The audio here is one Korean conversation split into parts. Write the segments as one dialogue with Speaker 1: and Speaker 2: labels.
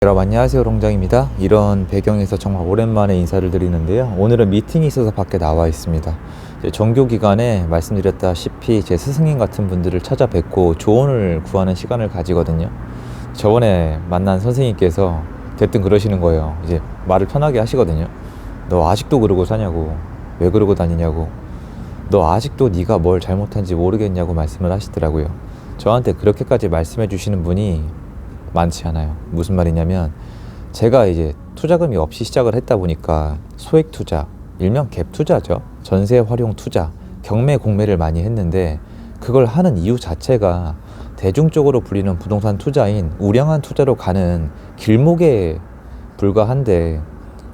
Speaker 1: 여러분 안녕하세요, 롱장입니다. 이런 배경에서 정말 오랜만에 인사를 드리는데요. 오늘은 미팅이 있어서 밖에 나와 있습니다. 정교 기간에 말씀드렸다시피 제 스승님 같은 분들을 찾아뵙고 조언을 구하는 시간을 가지거든요. 저번에 만난 선생님께서 대뜸 그러시는 거예요. 이제 말을 편하게 하시거든요. 너 아직도 그러고 사냐고, 왜 그러고 다니냐고, 너 아직도 네가 뭘 잘못한지 모르겠냐고 말씀을 하시더라고요. 저한테 그렇게까지 말씀해 주시는 분이 많지 않아요. 무슨 말이냐면, 제가 이제 투자금이 없이 시작을 했다 보니까 소액 투자, 일명 갭 투자죠. 전세 활용 투자, 경매 공매를 많이 했는데, 그걸 하는 이유 자체가 대중적으로 불리는 부동산 투자인 우량한 투자로 가는 길목에 불과한데,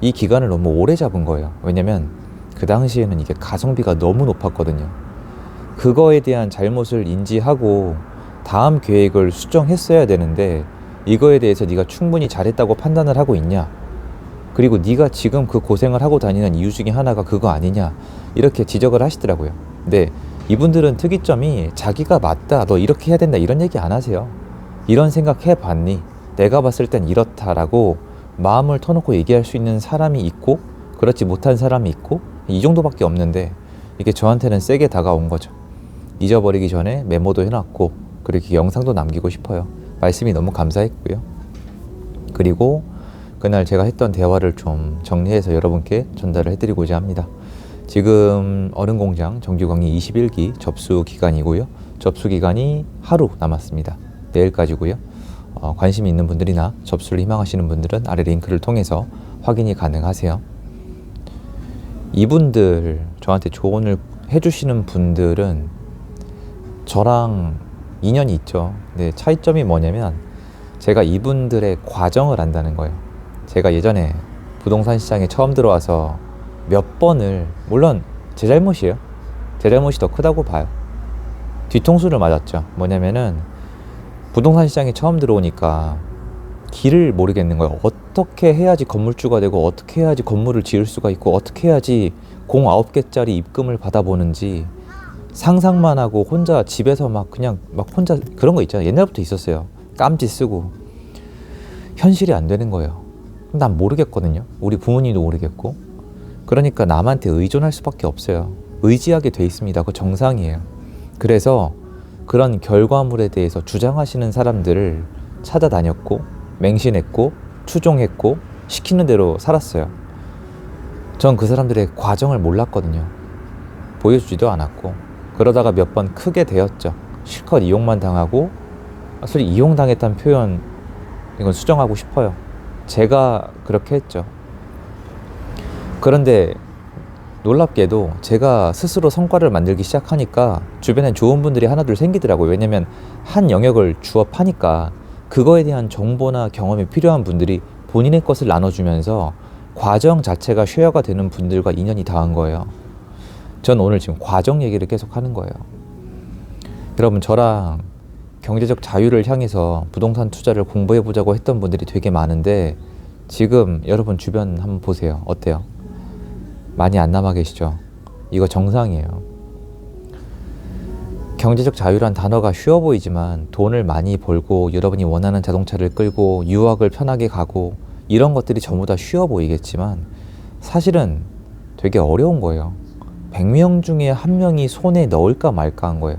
Speaker 1: 이 기간을 너무 오래 잡은 거예요. 왜냐면 그 당시에는 이게 가성비가 너무 높았거든요. 그거에 대한 잘못을 인지하고 다음 계획을 수정했어야 되는데, 이거에 대해서 네가 충분히 잘했다고 판단을 하고 있냐, 그리고 네가 지금 그 고생을 하고 다니는 이유 중에 하나가 그거 아니냐, 이렇게 지적을 하시더라고요. 근데 이분들은 특이점이 자기가 맞다, 너 이렇게 해야 된다, 이런 얘기 안 하세요. 이런 생각 해봤니? 내가 봤을 땐 이렇다라고 마음을 터놓고 얘기할 수 있는 사람이 있고, 그렇지 못한 사람이 있고, 이 정도밖에 없는데, 이게 저한테는 세게 다가온 거죠. 잊어버리기 전에 메모도 해놨고, 그렇게 영상도 남기고 싶어요. 말씀이 너무 감사했고요. 그리고 그날 제가 했던 대화를 좀 정리해서 여러분께 전달을 해드리고자 합니다. 지금 어른공장 정규 강의 21기 접수 기간이고요. 접수 기간이 하루 남았습니다. 내일까지고요. 관심이 있는 분들이나 접수를 희망하시는 분들은 아래 링크를 통해서 확인이 가능하세요. 이분들, 저한테 조언을 해주시는 분들은 저랑 인연이 있죠. 근데 차이점이 뭐냐면, 제가 이분들의 과정을 안다는 거예요. 제가 예전에 부동산 시장에 처음 들어와서 몇 번을, 물론 제 잘못이에요. 제 잘못이 더 크다고 봐요. 뒤통수를 맞았죠. 뭐냐면은 부동산 시장에 처음 들어오니까 길을 모르겠는 거예요. 어떻게 해야지 건물주가 되고, 어떻게 해야지 건물을 지을 수가 있고, 어떻게 해야지 공 9개짜리 입금을 받아보는지 상상만 하고 혼자 집에서 막 그냥 막 혼자 그런 거 있잖아요. 옛날부터 있었어요. 깜지 쓰고. 현실이 안 되는 거예요. 난 모르겠거든요. 우리 부모님도 모르겠고. 그러니까 남한테 의존할 수밖에 없어요. 의지하게 돼 있습니다. 그거 정상이에요. 그래서 그런 결과물에 대해서 주장하시는 사람들을 찾아다녔고, 맹신했고, 추종했고, 시키는 대로 살았어요. 전 그 사람들의 과정을 몰랐거든요. 보여주지도 않았고. 그러다가 몇 번 크게 되었죠. 실컷 이용만 당하고, 솔직히 이용당했다는 표현, 이건 수정하고 싶어요. 제가 그렇게 했죠. 그런데 놀랍게도 제가 스스로 성과를 만들기 시작하니까 주변에 좋은 분들이 하나둘 생기더라고요. 왜냐면 한 영역을 주어 파니까 그거에 대한 정보나 경험이 필요한 분들이 본인의 것을 나눠주면서 과정 자체가 쉐어가 되는 분들과 인연이 닿은 거예요. 전 오늘 지금 과정 얘기를 계속 하는 거예요. 여러분, 저랑 경제적 자유를 향해서 부동산 투자를 공부해보자고 했던 분들이 되게 많은데, 지금 여러분 주변 한번 보세요. 어때요? 많이 안 남아 계시죠? 이거 정상이에요. 경제적 자유란 단어가 쉬워 보이지만, 돈을 많이 벌고 여러분이 원하는 자동차를 끌고 유학을 편하게 가고, 이런 것들이 전부 다 쉬워 보이겠지만 사실은 되게 어려운 거예요. 100명 중에 1명이 손에 넣을까 말까 한 거예요.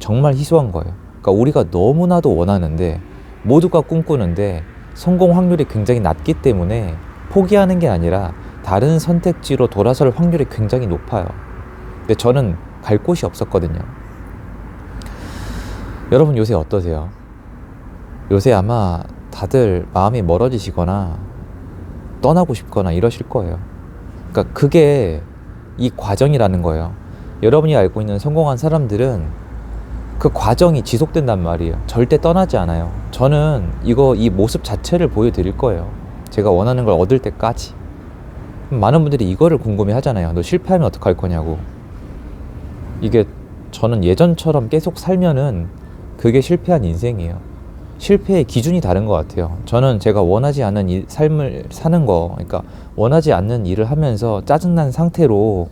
Speaker 1: 정말 희소한 거예요. 그러니까 우리가 너무나도 원하는데, 모두가 꿈꾸는데 성공 확률이 굉장히 낮기 때문에 포기하는 게 아니라 다른 선택지로 돌아설 확률이 굉장히 높아요. 근데 저는 갈 곳이 없었거든요. 여러분 요새 어떠세요? 요새 아마 다들 마음이 멀어지시거나 떠나고 싶거나 이러실 거예요. 그러니까 그게 이 과정이라는 거예요. 여러분이 알고 있는 성공한 사람들은 그 과정이 지속된단 말이에요. 절대 떠나지 않아요. 저는 이 모습 자체를 보여드릴 거예요. 제가 원하는 걸 얻을 때까지. 많은 분들이 이거를 궁금해 하잖아요. 너 실패하면 어떡할 거냐고. 이게 저는 예전처럼 계속 살면은 그게 실패한 인생이에요. 실패의 기준이 다른 것 같아요. 저는 제가 원하지 않는 삶을 사는 거, 그러니까 원하지 않는 일을 하면서 짜증난 상태로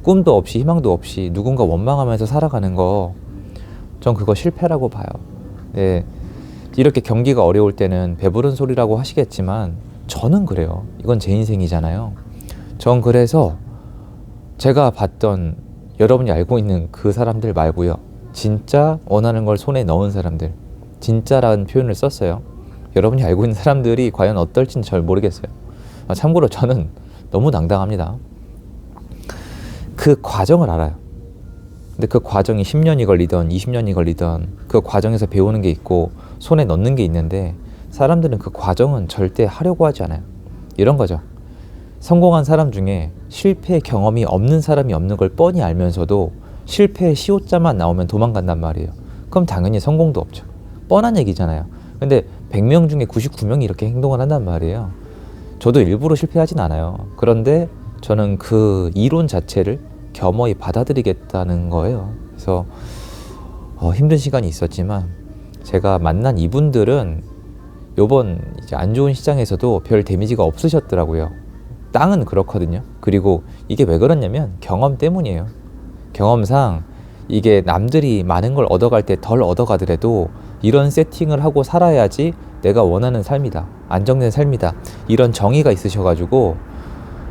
Speaker 1: 꿈도 없이 희망도 없이 누군가 원망하면서 살아가는 거, 전 그거 실패라고 봐요. 네, 이렇게 경기가 어려울 때는 배부른 소리라고 하시겠지만 저는 그래요. 이건 제 인생이잖아요. 전 그래서 제가 봤던 여러분이 알고 있는 그 사람들 말고요. 진짜 원하는 걸 손에 넣은 사람들, 진짜라는 표현을 썼어요. 여러분이 알고 있는 사람들이 과연 어떨지는 잘 모르겠어요. 참고로 저는 너무 당당합니다. 그 과정을 알아요. 근데 그 과정이 10년이 걸리던 20년이 걸리던 그 과정에서 배우는 게 있고 손에 넣는 게 있는데 사람들은 그 과정은 절대 하려고 하지 않아요. 이런 거죠. 성공한 사람 중에 실패 경험이 없는 사람이 없는 걸 뻔히 알면서도 실패의 시옷자만 나오면 도망간단 말이에요. 그럼 당연히 성공도 없죠. 뻔한 얘기잖아요. 근데 100명 중에 99명이 이렇게 행동을 한단 말이에요. 저도 일부러 실패하진 않아요. 그런데 저는 그 이론 자체를 겸허히 받아들이겠다는 거예요. 그래서 힘든 시간이 있었지만 제가 만난 이분들은 요번 이제 안 좋은 시장에서도 별 데미지가 없으셨더라고요. 땅은 그렇거든요. 그리고 이게 왜 그러냐면 경험 때문이에요. 경험상 이게 남들이 많은 걸 얻어갈 때 덜 얻어가더라도 이런 세팅을 하고 살아야지 내가 원하는 삶이다. 안정된 삶이다. 이런 정의가 있으셔가지고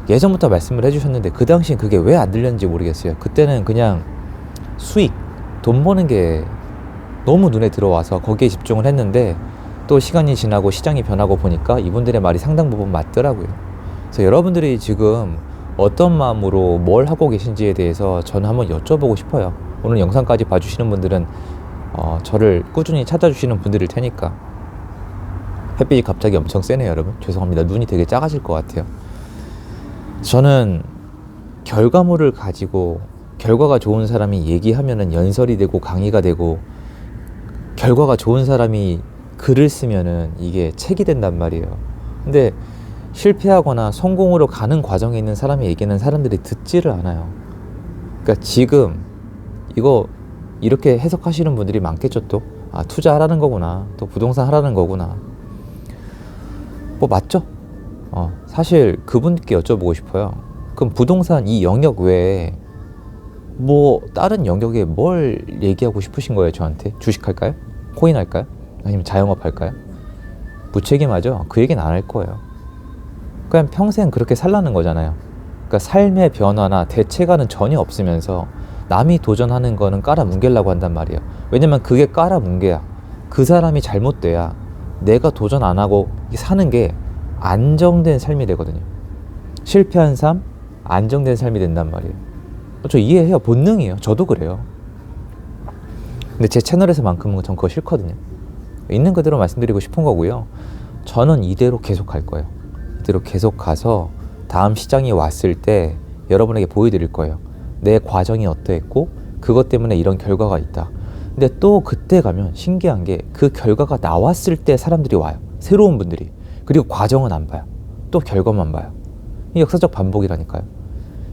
Speaker 1: 예전부터 말씀을 해주셨는데 그 당시엔 그게 왜 안 들렸는지 모르겠어요. 그때는 그냥 수익, 돈 버는 게 너무 눈에 들어와서 거기에 집중을 했는데 또 시간이 지나고 시장이 변하고 보니까 이분들의 말이 상당 부분 맞더라고요. 그래서 여러분들이 지금 어떤 마음으로 뭘 하고 계신지에 대해서 저는 한번 여쭤보고 싶어요. 오늘 영상까지 봐주시는 분들은 저를 꾸준히 찾아주시는 분들일 테니까. 햇빛이 갑자기 엄청 세네요, 여러분. 죄송합니다. 눈이 되게 작아질 것 같아요. 저는 결과물을 가지고 결과가 좋은 사람이 얘기하면은 연설이 되고 강의가 되고 결과가 좋은 사람이 글을 쓰면은 이게 책이 된단 말이에요. 근데 실패하거나 성공으로 가는 과정에 있는 사람의 얘기는 사람들이 듣지를 않아요. 그러니까 지금 이거 이렇게 해석하시는 분들이 많겠죠. 또 투자하라는 거구나, 또 부동산 하라는 거구나. 뭐 맞죠? 사실 그분께 여쭤보고 싶어요. 그럼 부동산 이 영역 외에 뭐 다른 영역에 뭘 얘기하고 싶으신 거예요? 저한테 주식할까요? 코인 할까요? 아니면 자영업 할까요? 무책임하죠? 그 얘기는 안 할 거예요. 그냥 평생 그렇게 살라는 거잖아요. 그러니까 삶의 변화나 대체가는 전혀 없으면서 남이 도전하는 거는 깔아뭉개려고 한단 말이에요. 왜냐면 그게 깔아뭉개야 그 사람이 잘못돼야 내가 도전 안 하고 사는 게 안정된 삶이 되거든요. 실패한 삶, 안정된 삶이 된단 말이에요. 저 이해해요. 본능이에요. 저도 그래요. 근데 제 채널에서만큼은 전 그거 싫거든요. 있는 그대로 말씀드리고 싶은 거고요. 저는 이대로 계속 갈 거예요. 이대로 계속 가서 다음 시장이 왔을 때 여러분에게 보여드릴 거예요. 내 과정이 어떠했고 그것 때문에 이런 결과가 있다. 근데 또 그때 가면 신기한 게 그 결과가 나왔을 때 사람들이 와요. 새로운 분들이. 그리고 과정은 안 봐요. 또 결과만 봐요. 이 역사적 반복이라니까요.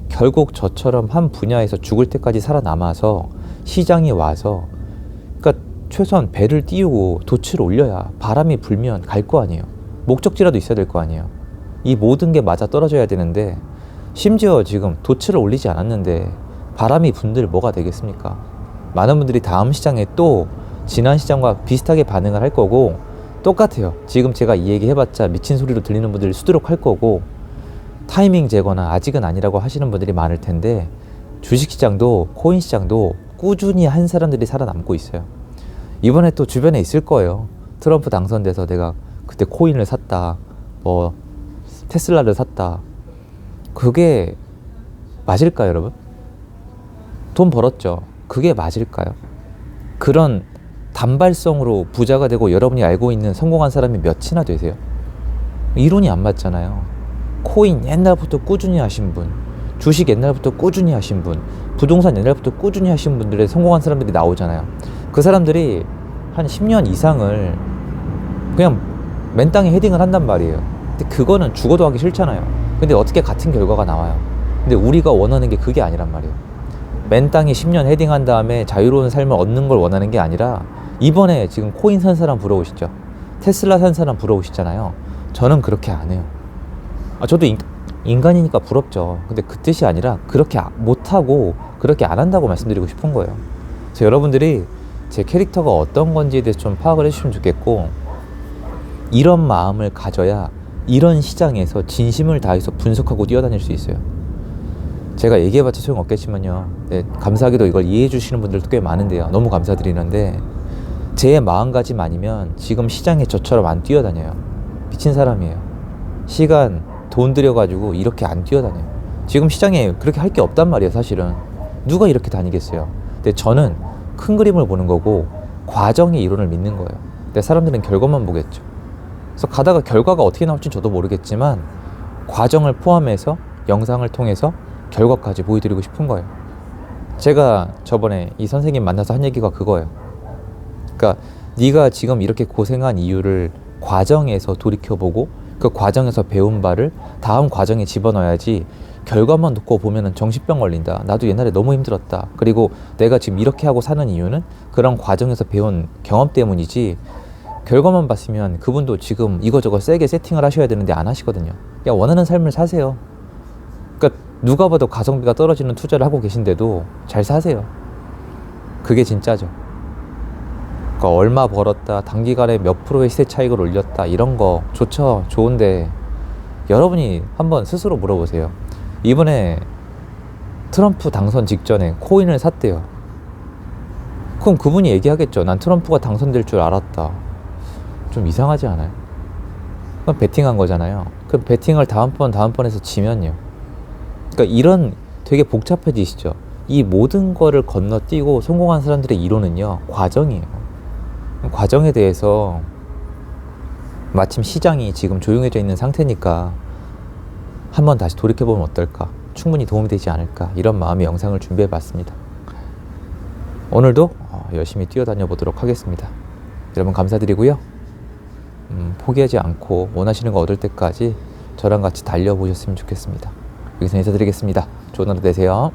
Speaker 1: 결국 저처럼 한 분야에서 죽을 때까지 살아남아서 시장이 와서 그러니까 최소한 배를 띄우고 돛을 올려야 바람이 불면 갈 거 아니에요. 목적지라도 있어야 될 거 아니에요. 이 모든 게 맞아 떨어져야 되는데 심지어 지금 돛을 올리지 않았는데 바람이 분들 뭐가 되겠습니까? 많은 분들이 다음 시장에 또 지난 시장과 비슷하게 반응을 할 거고 똑같아요. 지금 제가 이 얘기 해봤자 미친 소리로 들리는 분들이 수두룩 할 거고 타이밍 재거나 아직은 아니라고 하시는 분들이 많을 텐데 주식시장도 코인시장도 꾸준히 한 사람들이 살아남고 있어요. 이번에 또 주변에 있을 거예요. 트럼프 당선돼서 내가 그때 코인을 샀다, 뭐 테슬라를 샀다. 그게 맞을까요, 여러분? 돈 벌었죠. 그게 맞을까요? 그런 단발성으로 부자가 되고 여러분이 알고 있는 성공한 사람이 몇이나 되세요? 이론이 안 맞잖아요. 코인 옛날부터 꾸준히 하신 분, 주식 옛날부터 꾸준히 하신 분, 부동산 옛날부터 꾸준히 하신 분들의 성공한 사람들이 나오잖아요. 그 사람들이 한 10년 이상을 그냥 맨 땅에 헤딩을 한단 말이에요. 근데 그거는 죽어도 하기 싫잖아요. 근데 어떻게 같은 결과가 나와요? 근데 우리가 원하는 게 그게 아니란 말이에요. 맨 땅에 10년 헤딩한 다음에 자유로운 삶을 얻는 걸 원하는 게 아니라 이번에 지금 코인 산 사람 부러우시죠? 테슬라 산 사람 부러우시잖아요. 저는 그렇게 안 해요. 저도 인간이니까 부럽죠. 근데 그 뜻이 아니라 그렇게 못하고 그렇게 안 한다고 말씀드리고 싶은 거예요. 그래서 여러분들이 제 캐릭터가 어떤 건지에 대해서 좀 파악을 해주시면 좋겠고 이런 마음을 가져야 이런 시장에서 진심을 다해서 분석하고 뛰어다닐 수 있어요. 제가 얘기해봤자 소용없겠지만요. 네, 감사하게도 이걸 이해해 주시는 분들도 꽤 많은데요. 너무 감사드리는데 제 마음가짐 아니면 지금 시장에 저처럼 안 뛰어다녀요. 미친 사람이에요. 시간, 돈 들여가지고 이렇게 안 뛰어다녀요. 지금 시장에 그렇게 할 게 없단 말이에요, 사실은. 누가 이렇게 다니겠어요. 근데 저는 큰 그림을 보는 거고 과정의 이론을 믿는 거예요. 근데 사람들은 결과만 보겠죠. 그래서 가다가 결과가 어떻게 나올지 저도 모르겠지만 과정을 포함해서 영상을 통해서 결과까지 보여드리고 싶은 거예요. 제가 저번에 이 선생님 만나서 한 얘기가 그거예요. 그러니까 네가 지금 이렇게 고생한 이유를 과정에서 돌이켜보고 그 과정에서 배운 바를 다음 과정에 집어넣어야지 결과만 놓고 보면은 정신병 걸린다. 나도 옛날에 너무 힘들었다. 그리고 내가 지금 이렇게 하고 사는 이유는 그런 과정에서 배운 경험 때문이지 결과만 봤으면 그분도 지금 이거저거 세게 세팅을 하셔야 되는데 안 하시거든요. 그냥 원하는 삶을 사세요. 그러니까 누가 봐도 가성비가 떨어지는 투자를 하고 계신데도 잘 사세요. 그게 진짜죠. 그러니까 얼마 벌었다, 단기간에 몇 프로의 시세 차익을 올렸다, 이런 거 좋죠. 좋은데 여러분이 한번 스스로 물어보세요. 이번에 트럼프 당선 직전에 코인을 샀대요. 그럼 그분이 얘기하겠죠. 난 트럼프가 당선될 줄 알았다. 좀 이상하지 않아요? 그럼 베팅한 거잖아요. 그럼 베팅을 다음번에서 지면요. 그러니까 이런 되게 복잡해지시죠. 이 모든 거를 건너뛰고 성공한 사람들의 이론은요, 과정이에요. 과정에 대해서 마침 시장이 지금 조용해져 있는 상태니까 한번 다시 돌이켜보면 어떨까? 충분히 도움이 되지 않을까? 이런 마음의 영상을 준비해 봤습니다. 오늘도 열심히 뛰어다녀 보도록 하겠습니다. 여러분 감사드리고요. 포기하지 않고 원하시는 거 얻을 때까지 저랑 같이 달려보셨으면 좋겠습니다. 여기서 인사드리겠습니다. 좋은 하루 되세요.